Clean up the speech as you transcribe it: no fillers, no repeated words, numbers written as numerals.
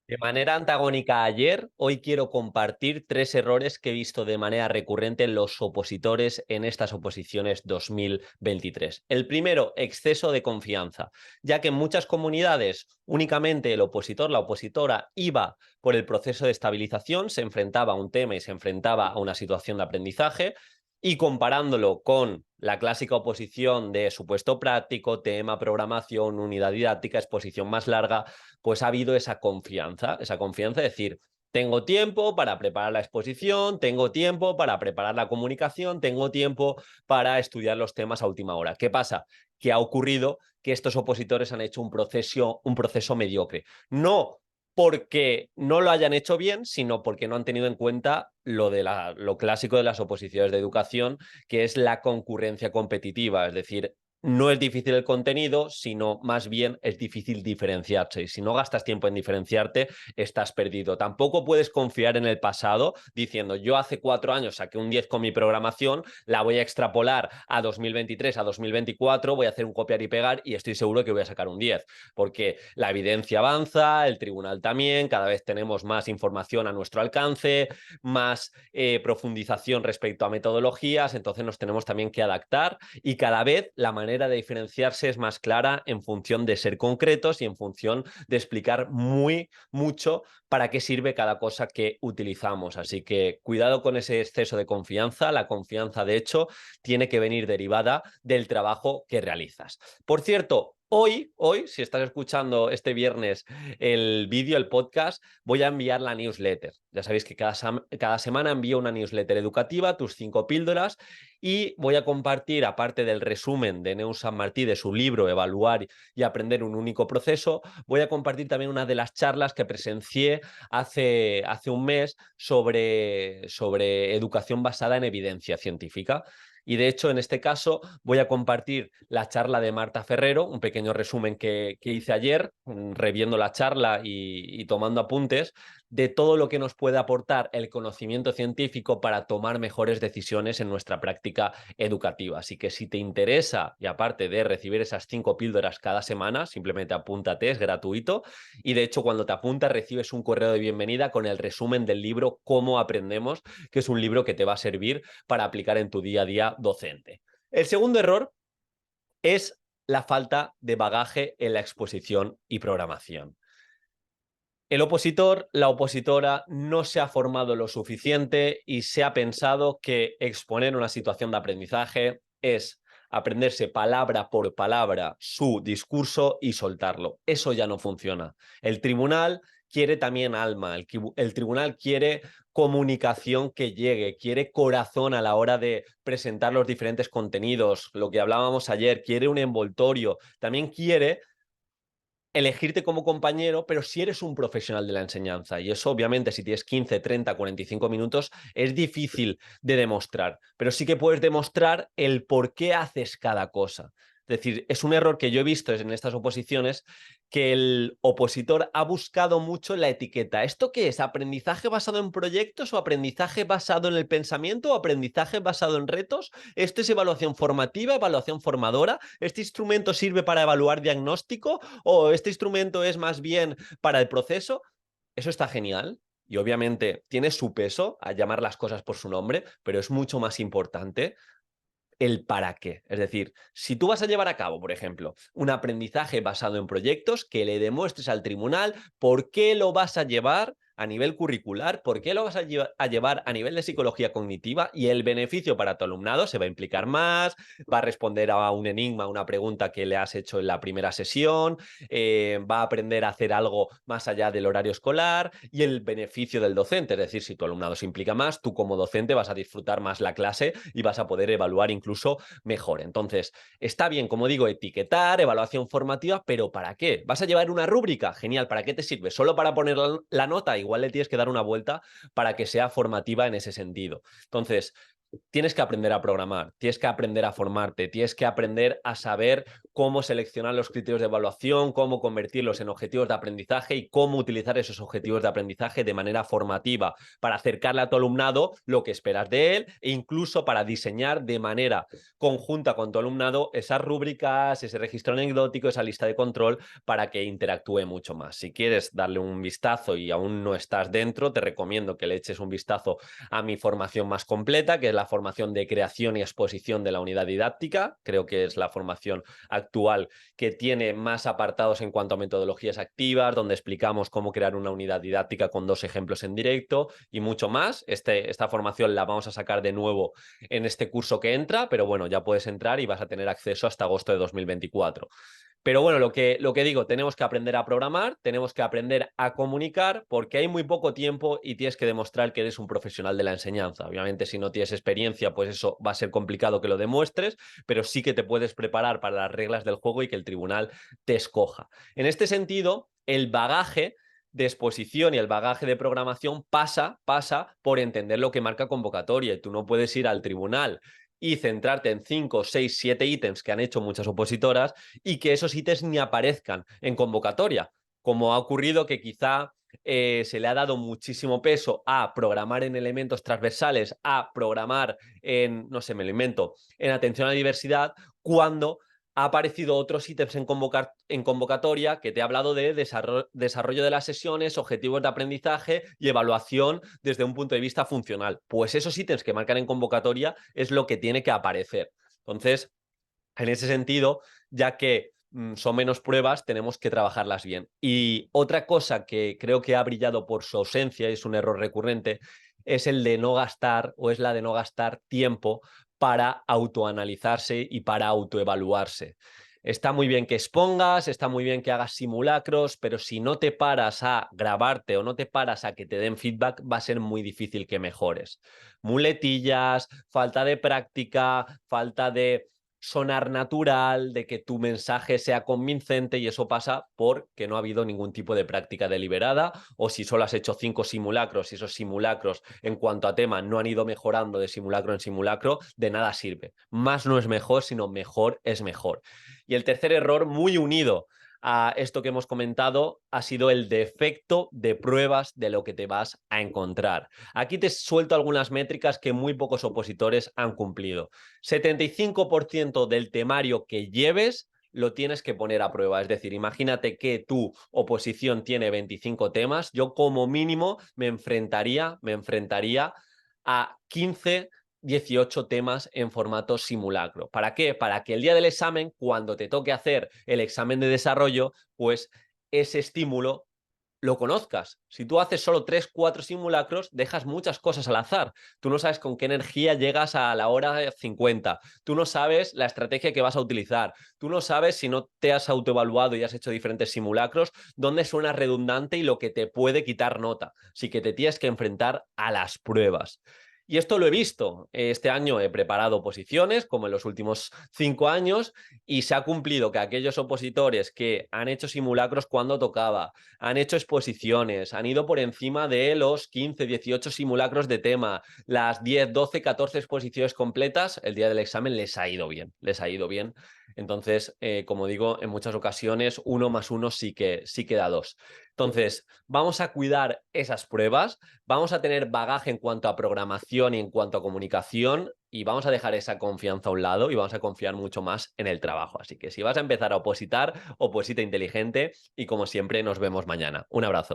De manera antagónica a ayer, hoy quiero compartir 3 errores que he visto de manera recurrente en los opositores en estas oposiciones 2023. El primero, exceso de confianza, ya que en muchas comunidades únicamente el opositor, la opositora, iba por el proceso de estabilización, se enfrentaba a un tema y se enfrentaba a una situación de aprendizaje, y comparándolo con la clásica oposición de supuesto práctico, tema, programación, unidad didáctica, exposición más larga, pues ha habido esa confianza de decir, tengo tiempo para preparar la exposición, tengo tiempo para preparar la comunicación, tengo tiempo para estudiar los temas a última hora. ¿Qué pasa? Que ha ocurrido que estos opositores han hecho un proceso mediocre. No porque no lo hayan hecho bien, sino porque no han tenido en cuenta lo clásico de las oposiciones de educación, que es la concurrencia competitiva, es decir, no es difícil el contenido, sino más bien es difícil diferenciarse. Y si no gastas tiempo en diferenciarte, estás perdido. Tampoco puedes confiar en el pasado diciendo, yo hace 4 años saqué un 10 con mi programación, la voy a extrapolar a 2023, a 2024, voy a hacer un copiar y pegar y estoy seguro que voy a sacar un 10. Porque la evidencia avanza, el tribunal también, cada vez tenemos más información a nuestro alcance, más profundización respecto a metodologías, entonces nos tenemos también que adaptar y cada vez la manera de diferenciarse es más clara en función de ser concretos y en función de explicar mucho para qué sirve cada cosa que utilizamos. Así que cuidado con ese exceso de confianza. La confianza, de hecho, tiene que venir derivada del trabajo que realizas. Por cierto, hoy, si estás escuchando este viernes el vídeo, el podcast, voy a enviar la newsletter. Ya sabéis que cada semana envío una newsletter educativa, tus 5 píldoras, y voy a compartir, aparte del resumen de Neus San Martí, de su libro Evaluar y aprender un único proceso, voy a compartir también una de las charlas que presencié hace un mes sobre educación basada en evidencia científica. Y de hecho, en este caso, voy a compartir la charla de Marta Ferrero, un pequeño resumen que hice ayer, reviendo la charla y tomando apuntes, de todo lo que nos puede aportar el conocimiento científico para tomar mejores decisiones en nuestra práctica educativa. Así que si te interesa, y aparte de recibir esas 5 píldoras cada semana, simplemente apúntate, es gratuito. Y de hecho, cuando te apuntas, recibes un correo de bienvenida con el resumen del libro Cómo aprendemos, que es un libro que te va a servir para aplicar en tu día a día docente. El segundo error es la falta de bagaje en la exposición y programación. El opositor, la opositora, no se ha formado lo suficiente y se ha pensado que exponer una situación de aprendizaje es aprenderse palabra por palabra su discurso y soltarlo. Eso ya no funciona. El tribunal quiere también alma, el tribunal quiere comunicación que llegue, quiere corazón a la hora de presentar los diferentes contenidos, lo que hablábamos ayer, quiere un envoltorio, también quiere elegirte como compañero, pero si eres un profesional de la enseñanza, y eso obviamente si tienes 15, 30, 45 minutos, es difícil de demostrar, pero sí que puedes demostrar el por qué haces cada cosa. Es decir, es un error que yo he visto en estas oposiciones, que el opositor ha buscado mucho la etiqueta. ¿Esto qué es? ¿Aprendizaje basado en proyectos o aprendizaje basado en el pensamiento o aprendizaje basado en retos? ¿Esto es evaluación formativa, evaluación formadora? ¿Este instrumento sirve para evaluar diagnóstico o este instrumento es más bien para el proceso? Eso está genial y obviamente tiene su peso a llamar las cosas por su nombre, pero es mucho más importante el para qué. Es decir, si tú vas a llevar a cabo, por ejemplo, un aprendizaje basado en proyectos, que le demuestres al tribunal por qué lo vas a llevar a nivel curricular, por qué lo vas a llevar a nivel de psicología cognitiva, y el beneficio para tu alumnado se va a implicar más, va a responder a un enigma, a una pregunta que le has hecho en la primera sesión, va a aprender a hacer algo más allá del horario escolar, y el beneficio del docente, es decir, si tu alumnado se implica más, tú como docente vas a disfrutar más la clase y vas a poder evaluar incluso mejor. Entonces, está bien, como digo, etiquetar, evaluación formativa, pero ¿para qué? ¿Vas a llevar una rúbrica? Genial, ¿para qué te sirve? ¿Solo para poner la nota? Igual le tienes que dar una vuelta para que sea formativa en ese sentido. Entonces, tienes que aprender a programar, tienes que aprender a formarte, tienes que aprender a saber cómo seleccionar los criterios de evaluación, cómo convertirlos en objetivos de aprendizaje y cómo utilizar esos objetivos de aprendizaje de manera formativa para acercarle a tu alumnado lo que esperas de él e incluso para diseñar de manera conjunta con tu alumnado esas rúbricas, ese registro anecdótico, esa lista de control para que interactúe mucho más. Si quieres darle un vistazo y aún no estás dentro, te recomiendo que le eches un vistazo a mi formación más completa, que es la formación de creación y exposición de la unidad didáctica. Creo que es la formación actual que tiene más apartados en cuanto a metodologías activas, donde explicamos cómo crear una unidad didáctica con 2 ejemplos en directo y mucho más. Esta formación la vamos a sacar de nuevo en este curso que entra, pero bueno, ya puedes entrar y vas a tener acceso hasta agosto de 2024. Pero bueno, lo que digo, tenemos que aprender a programar, tenemos que aprender a comunicar, porque hay muy poco tiempo y tienes que demostrar que eres un profesional de la enseñanza. Obviamente, si no tienes experiencia, pues eso va a ser complicado que lo demuestres, pero sí que te puedes preparar para las reglas del juego y que el tribunal te escoja. En este sentido, el bagaje de exposición y el bagaje de programación pasa por entender lo que marca convocatoria, y tú no puedes ir al tribunal y centrarte en 5, 6, 7 ítems que han hecho muchas opositoras y que esos ítems ni aparezcan en convocatoria, como ha ocurrido que quizá se le ha dado muchísimo peso a programar en elementos transversales, a programar en, no sé, me lo invento, en atención a la diversidad, cuando ha aparecido otros ítems en convocatoria que te he hablado de desarrollo de las sesiones, objetivos de aprendizaje y evaluación desde un punto de vista funcional. Pues esos ítems que marcan en convocatoria es lo que tiene que aparecer. Entonces, en ese sentido, ya que son menos pruebas, tenemos que trabajarlas bien. Y otra cosa que creo que ha brillado por su ausencia, y es un error recurrente, es el de no gastar o es la de no gastar tiempo para autoanalizarse y para autoevaluarse. Está muy bien que expongas, está muy bien que hagas simulacros, pero si no te paras a grabarte o no te paras a que te den feedback, va a ser muy difícil que mejores. Muletillas, falta de práctica, falta de sonar natural, de que tu mensaje sea convincente, y eso pasa porque no ha habido ningún tipo de práctica deliberada, o si solo has hecho 5 simulacros y esos simulacros en cuanto a tema no han ido mejorando de simulacro en simulacro, de nada sirve. Más no es mejor, sino mejor es mejor. Y el tercer error, muy unido a esto que hemos comentado, ha sido el defecto de pruebas de lo que te vas a encontrar. Aquí te suelto algunas métricas que muy pocos opositores han cumplido. 75% del temario que lleves lo tienes que poner a prueba. Es decir, imagínate que tu oposición tiene 25 temas, yo como mínimo me enfrentaría a 15 18 temas en formato simulacro. ¿Para qué? Para que el día del examen, cuando te toque hacer el examen de desarrollo, pues ese estímulo lo conozcas. Si tú haces solo 3, 4 simulacros, dejas muchas cosas al azar. Tú no sabes con qué energía llegas a la hora 50. Tú no sabes la estrategia que vas a utilizar. Tú no sabes, si no te has autoevaluado y has hecho diferentes simulacros, dónde suena redundante y lo que te puede quitar nota. Así que te tienes que enfrentar a las pruebas. Y esto lo he visto. Este año he preparado oposiciones, como en los últimos 5 años, y se ha cumplido que aquellos opositores que han hecho simulacros cuando tocaba, han hecho exposiciones, han ido por encima de los 15, 18 simulacros de tema, las 10, 12, 14 exposiciones completas, el día del examen les ha ido bien, les ha ido bien. Entonces, como digo, en muchas ocasiones 1 más 1 sí que da 2. Entonces, vamos a cuidar esas pruebas, vamos a tener bagaje en cuanto a programación y en cuanto a comunicación, y vamos a dejar esa confianza a un lado y vamos a confiar mucho más en el trabajo. Así que si vas a empezar a opositar, oposita inteligente, y como siempre nos vemos mañana. Un abrazo.